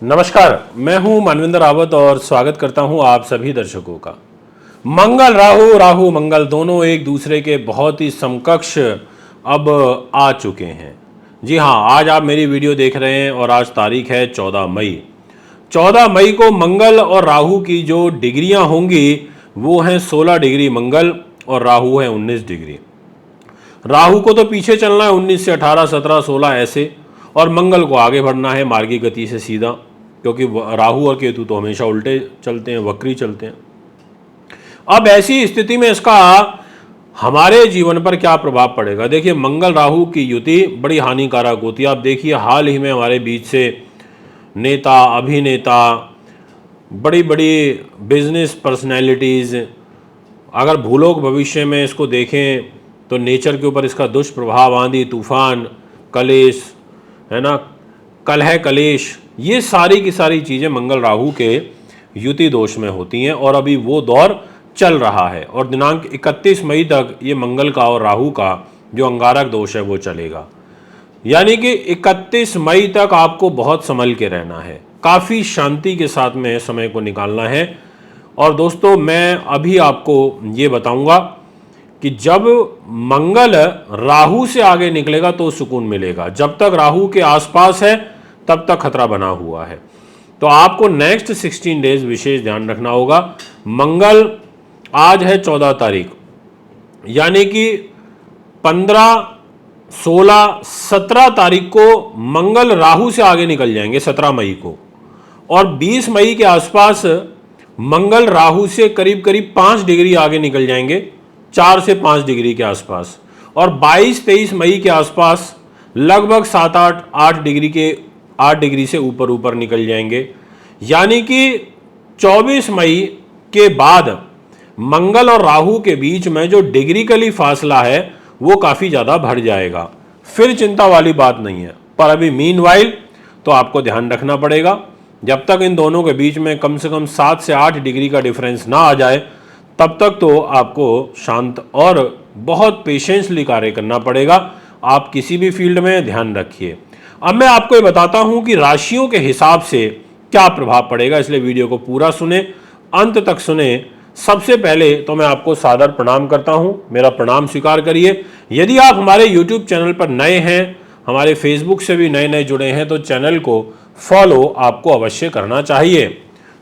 नमस्कार, मैं हूं मानविंदर रावत और स्वागत करता हूं आप सभी दर्शकों का। मंगल राहु, राहु मंगल दोनों एक दूसरे के बहुत ही समकक्ष अब आ चुके हैं। जी हां, आज आप मेरी वीडियो देख रहे हैं और आज तारीख है 14 मई। 14 मई को मंगल और राहु की जो डिग्रियां होंगी वो हैं 16 डिग्री मंगल और राहु है 19 डिग्री। राहु को तो पीछे चलना है 19 से 18, 17, 16 ऐसे, और मंगल को आगे बढ़ना है मार्गी गति से सीधा, क्योंकि राहु और केतु तो हमेशा उल्टे चलते हैं, वक्री चलते हैं। अब ऐसी स्थिति में इसका हमारे जीवन पर क्या प्रभाव पड़ेगा? देखिए, मंगल राहु की युति बड़ी हानिकारक होती है। आप देखिए, हाल ही में हमारे बीच से नेता, अभिनेता, बड़ी बड़ी बिजनेस पर्सनैलिटीज़, अगर भूलोक भविष्य में इसको देखें तो नेचर के ऊपर इसका दुष्प्रभाव, आंधी तूफान, कलेश, है ना, कलह कलेश, ये सारी की सारी चीज़ें मंगल राहु के युति दोष में होती हैं और अभी वो दौर चल रहा है और दिनांक 31 मई तक ये मंगल का और राहु का जो अंगारक दोष है वो चलेगा। यानी कि 31 मई तक आपको बहुत संभल के रहना है, काफ़ी शांति के साथ में समय को निकालना है। और दोस्तों, मैं अभी आपको ये बताऊंगा कि जब मंगल राहु से आगे निकलेगा तो सुकून मिलेगा। जब तक राहु के आसपास है तब तक खतरा बना हुआ है। तो आपको नेक्स्ट 16 डेज विशेष ध्यान रखना होगा। मंगल आज है 14 तारीख, यानी कि 15, 16, 17 तारीख को मंगल राहु से आगे निकल जाएंगे 17 मई को, और 20 मई के आसपास मंगल राहु से करीब करीब 5 डिग्री आगे निकल जाएंगे, 4 से 5 डिग्री के आसपास, और 22-23 मई के आसपास लगभग 7-8 डिग्री के 8 डिग्री से ऊपर ऊपर निकल जाएंगे। यानी कि 24 मई के बाद मंगल और राहु के बीच में जो डिग्रिकली फासला है वो काफ़ी ज़्यादा बढ़ जाएगा। फिर चिंता वाली बात नहीं है, पर अभी मीनवाइल तो आपको ध्यान रखना पड़ेगा। जब तक इन दोनों के बीच में कम से कम 7 से 8 डिग्री का डिफरेंस ना आ जाए तब तक तो आपको शांत और बहुत पेशेंसली कार्य करना पड़ेगा। आप किसी भी फील्ड में ध्यान रखिए। अब मैं आपको ये बताता हूं कि राशियों के हिसाब से क्या प्रभाव पड़ेगा, इसलिए वीडियो को पूरा सुने, अंत तक सुने। सबसे पहले तो मैं आपको सादर प्रणाम करता हूं, मेरा प्रणाम स्वीकार करिए। यदि आप हमारे YouTube चैनल पर नए हैं, हमारे फेसबुक से भी नए नए जुड़े हैं, तो चैनल को फॉलो आपको अवश्य करना चाहिए।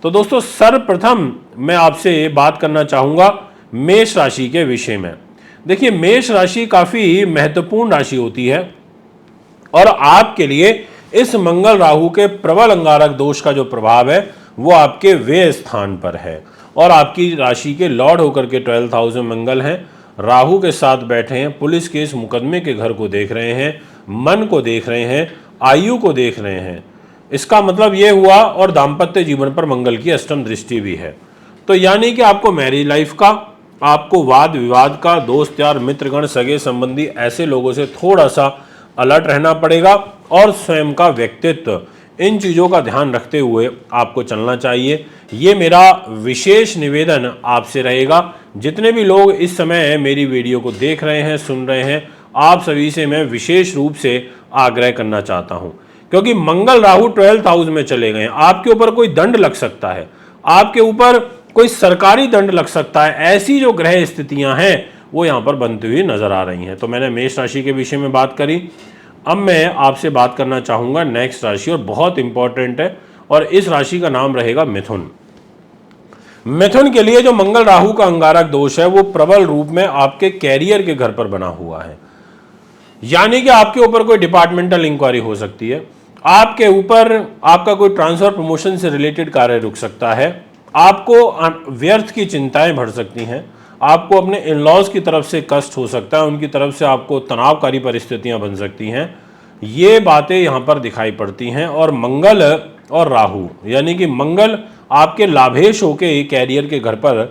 तो दोस्तों, सर्वप्रथम मैं आपसे बात करना चाहूँगा मेष राशि के विषय में। देखिए, मेष राशि काफ़ी महत्वपूर्ण राशि होती है और आपके लिए इस मंगल राहु के प्रबल अंगारक दोष का जो प्रभाव है वो आपके व्यय स्थान पर है, और आपकी राशि के लॉर्ड होकर के 12th हाउस में मंगल हैं, राहु के साथ बैठे हैं, पुलिस केस मुकदमे के घर को देख रहे हैं, मन को देख रहे हैं, आयु को देख रहे हैं। इसका मतलब ये हुआ, और दाम्पत्य जीवन पर मंगल की अष्टम दृष्टि भी है। तो यानी कि आपको मैरिज लाइफ का, आपको वाद विवाद का, दोस्त यार, मित्रगण, सगे संबंधी, ऐसे लोगों से थोड़ा सा अलर्ट रहना पड़ेगा, और स्वयं का व्यक्तित्व, इन चीज़ों का ध्यान रखते हुए आपको चलना चाहिए। ये मेरा विशेष निवेदन आपसे रहेगा। जितने भी लोग इस समय मेरी वीडियो को देख रहे हैं, सुन रहे हैं, आप सभी से मैं विशेष रूप से आग्रह करना चाहता हूँ, क्योंकि मंगल राहु 12th हाउस में चले गए। आपके ऊपर कोई दंड लग सकता है, आपके ऊपर कोई सरकारी दंड लग सकता है। ऐसी जो ग्रह स्थितियां हैं वो यहाँ पर बनती हुई नजर आ रही हैं। तो मैंने मेष राशि के विषय में बात करी। अब मैं आपसे बात करना चाहूँगा नेक्स्ट राशि, और बहुत इंपॉर्टेंट है, और इस राशि का नाम रहेगा मिथुन। मिथुन के लिए जो मंगल राहु का अंगारक दोष है वो प्रबल रूप में आपके कैरियर के घर पर बना हुआ है। यानी कि आपके ऊपर कोई डिपार्टमेंटल इंक्वायरी हो सकती है, आपके ऊपर आपका कोई ट्रांसफर प्रमोशन से रिलेटेड कार्य रुक सकता है, आपको व्यर्थ की चिंताएं बढ़ सकती हैं, आपको अपने इन लॉज की तरफ से कष्ट हो सकता है, उनकी तरफ से आपको तनावकारी परिस्थितियां बन सकती हैं। ये बातें यहाँ पर दिखाई पड़ती हैं। और मंगल और राहु, यानी कि मंगल आपके लाभेश होके कैरियर के घर पर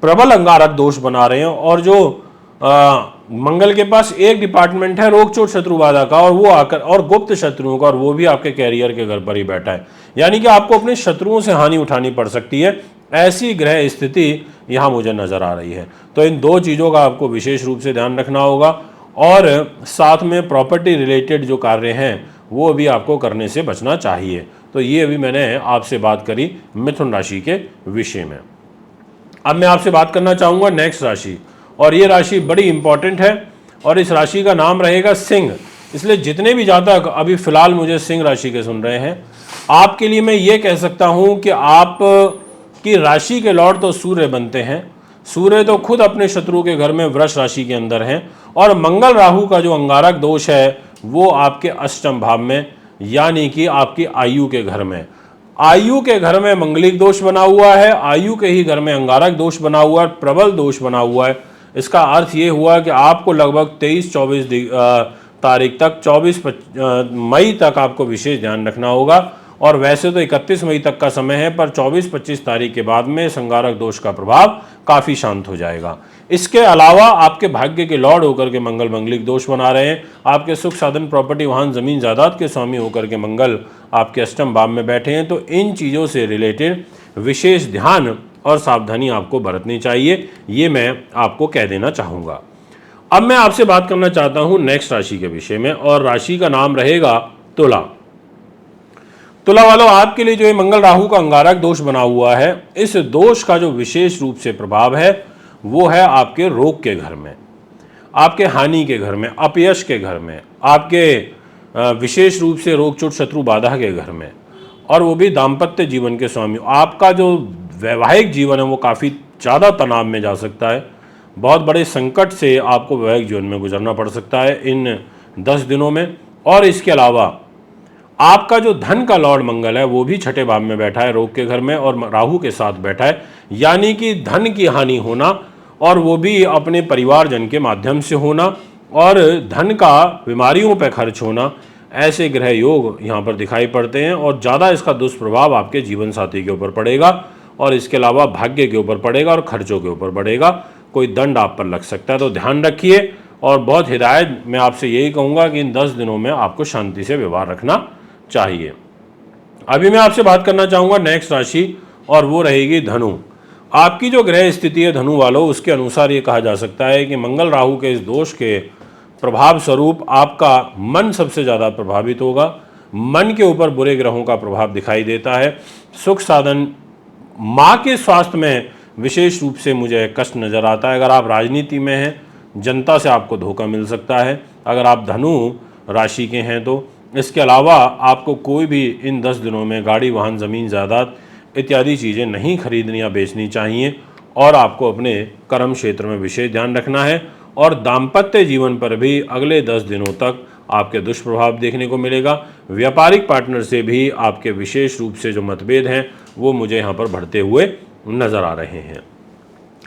प्रबल अंगारक दोष बना रहे हैं, और जो मंगल के पास एक डिपार्टमेंट है रोग चोट शत्रु बाधा का, और वो आकर, और गुप्त शत्रुओं का, और वो भी आपके कैरियर के घर पर ही बैठा है। यानी कि आपको अपने शत्रुओं से हानि उठानी पड़ सकती है। ऐसी ग्रह स्थिति यहाँ मुझे नजर आ रही है। तो इन दो चीज़ों का आपको विशेष रूप से ध्यान रखना होगा, और साथ में प्रॉपर्टी रिलेटेड जो कार्य हैं वो अभी आपको करने से बचना चाहिए। तो ये अभी मैंने आपसे बात करी मिथुन राशि के विषय में। अब मैं आपसे बात करना चाहूँगा नेक्स्ट राशि, और ये राशि बड़ी इंपॉर्टेंट है और इस राशि का नाम रहेगा सिंह। इसलिए जितने भी जातक अभी फिलहाल मुझे सिंह राशि के सुन रहे हैं, आपके लिए मैं ये कह सकता हूँ कि आप की राशि के लॉर्ड तो सूर्य बनते हैं। सूर्य तो खुद अपने शत्रु के घर में वृष राशि के अंदर हैं, और मंगल राहु का जो अंगारक दोष है वो आपके अष्टम भाव में, यानी कि आपकी आयु के घर में। आयु के घर में मंगलिक दोष बना हुआ है, आयु के ही घर में अंगारक दोष बना हुआ है, प्रबल दोष बना हुआ है। इसका अर्थ ये हुआ कि आपको लगभग 23-24 तारीख तक, 24 मई तक आपको विशेष ध्यान रखना होगा। और वैसे तो 31 मई तक का समय है, पर 24-25 तारीख के बाद में संगारक दोष का प्रभाव काफ़ी शांत हो जाएगा। इसके अलावा आपके भाग्य के लॉर्ड होकर के मंगल मंगलिक दोष बना रहे हैं। आपके सुख साधन प्रॉपर्टी वाहन जमीन जायदाद के स्वामी होकर के मंगल आपके अष्टम भाव में बैठे हैं। तो इन चीज़ों से रिलेटेड विशेष ध्यान और सावधानी आपको बरतनी चाहिए, ये मैं आपको कह देना चाहूँगा। अब मैं आपसे बात करना चाहता हूँ नेक्स्ट राशि के विषय में, और राशि का नाम रहेगा तुला। तुला वालों, आपके लिए जो ये मंगल राहु का अंगारक दोष बना हुआ है, इस दोष का जो विशेष रूप से प्रभाव है वो है आपके रोग के घर में, आपके हानि के घर में, अपयश के घर में, आपके विशेष रूप से रोग चोट शत्रु बाधा के घर में, और वो भी दाम्पत्य जीवन के स्वामी। आपका जो वैवाहिक जीवन है वो काफ़ी ज़्यादा तनाव में जा सकता है। बहुत बड़े संकट से आपको वैवाहिक जीवन में गुजरना पड़ सकता है इन 10 दिनों में। और इसके अलावा आपका जो धन का लॉर्ड मंगल है वो भी छठे भाव में बैठा है रोग के घर में, और राहु के साथ बैठा है, यानी कि धन की हानि होना, और वो भी अपने परिवारजन के माध्यम से होना, और धन का बीमारियों पर खर्च होना। ऐसे ग्रह योग यहाँ पर दिखाई पड़ते हैं, और ज़्यादा इसका दुष्प्रभाव आपके जीवन साथी के ऊपर पड़ेगा, और इसके अलावा भाग्य के ऊपर पड़ेगा और खर्चों के ऊपर पड़ेगा। कोई दंड आप पर लग सकता है, तो ध्यान रखिए। और बहुत हिदायत मैं आपसे यही कहूँगा कि इन 10 दिनों में आपको शांति से व्यवहार रखना चाहिए। अभी मैं आपसे बात करना चाहूँगा नेक्स्ट राशि, और वो रहेगी धनु। आपकी जो ग्रह स्थिति है धनु वालों, उसके अनुसार ये कहा जा सकता है कि मंगल राहु के इस दोष के प्रभाव स्वरूप आपका मन सबसे ज़्यादा प्रभावित होगा। मन के ऊपर बुरे ग्रहों का प्रभाव दिखाई देता है। सुख साधन, माँ के स्वास्थ्य में विशेष रूप से मुझे कष्ट नज़र आता है। अगर आप राजनीति में हैं, जनता से आपको धोखा मिल सकता है, अगर आप धनु राशि के हैं तो। इसके अलावा आपको कोई भी इन 10 दिनों में गाड़ी वाहन ज़मीन जायदाद इत्यादि चीज़ें नहीं खरीदनी या बेचनी चाहिए, और आपको अपने कर्म क्षेत्र में विशेष ध्यान रखना है। और दाम्पत्य जीवन पर भी अगले 10 दिनों तक आपके दुष्प्रभाव देखने को मिलेगा। व्यापारिक पार्टनर से भी आपके विशेष रूप से जो मतभेद हैं वो मुझे यहाँ पर बढ़ते हुए नज़र आ रहे हैं।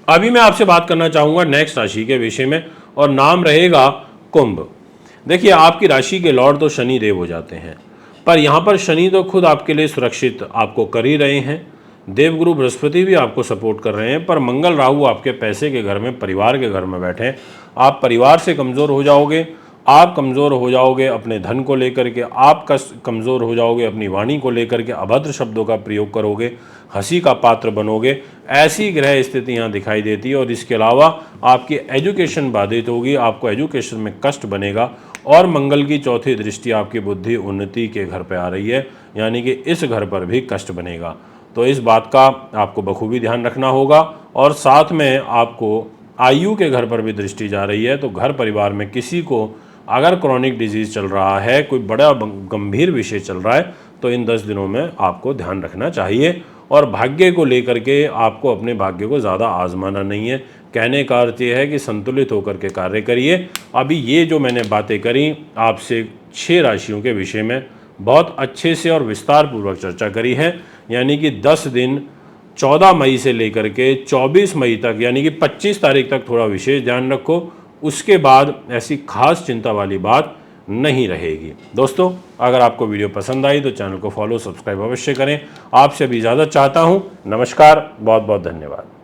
अभी मैं आपसे बात करना चाहूँगा नेक्स्ट राशि के विषय में, और नाम रहेगा कुंभ। देखिए, आपकी राशि के लॉर्ड तो शनि देव हो जाते हैं, पर यहाँ पर शनि तो खुद आपके लिए सुरक्षित आपको कर ही रहे हैं। देवगुरु बृहस्पति भी आपको सपोर्ट कर रहे हैं, पर मंगल राहु आपके पैसे के घर में, परिवार के घर में बैठे हैं। आप परिवार से कमज़ोर हो जाओगे, आप कमज़ोर हो जाओगे अपने धन को लेकर के, आप कमज़ोर हो जाओगे अपनी वाणी को लेकर के, अभद्र शब्दों का प्रयोग करोगे, हंसी का पात्र बनोगे। ऐसी ग्रह स्थिति यहाँ दिखाई देती है। और इसके अलावा आपकी एजुकेशन बाधित होगी, आपको एजुकेशन में कष्ट बनेगा, और मंगल की चौथी दृष्टि आपकी बुद्धि उन्नति के घर पर आ रही है, यानी कि इस घर पर भी कष्ट बनेगा। तो इस बात का आपको बखूबी ध्यान रखना होगा। और साथ में आपको आयु के घर पर भी दृष्टि जा रही है, तो घर परिवार में किसी को अगर क्रॉनिक डिजीज़ चल रहा है, कोई बड़ा गंभीर विषय चल रहा है, तो इन 10 दिनों में आपको ध्यान रखना चाहिए। और भाग्य को लेकर के आपको अपने भाग्य को ज़्यादा आजमाना नहीं है। कहने का अर्थ ये है कि संतुलित होकर के कार्य करिए। अभी ये जो मैंने बातें करी आपसे 6 राशियों के विषय में बहुत अच्छे से और विस्तार पूर्वक चर्चा करी है, यानी कि 10 दिन 14 मई से लेकर के 24 मई तक, यानी कि 25 तारीख तक थोड़ा विशेष ध्यान रखो। उसके बाद ऐसी खास चिंता वाली बात नहीं रहेगी। दोस्तों, अगर आपको वीडियो पसंद आई तो चैनल को फॉलो सब्सक्राइब अवश्य करें। आपसे भी इजाज़त चाहता हूँ। नमस्कार, बहुत बहुत धन्यवाद।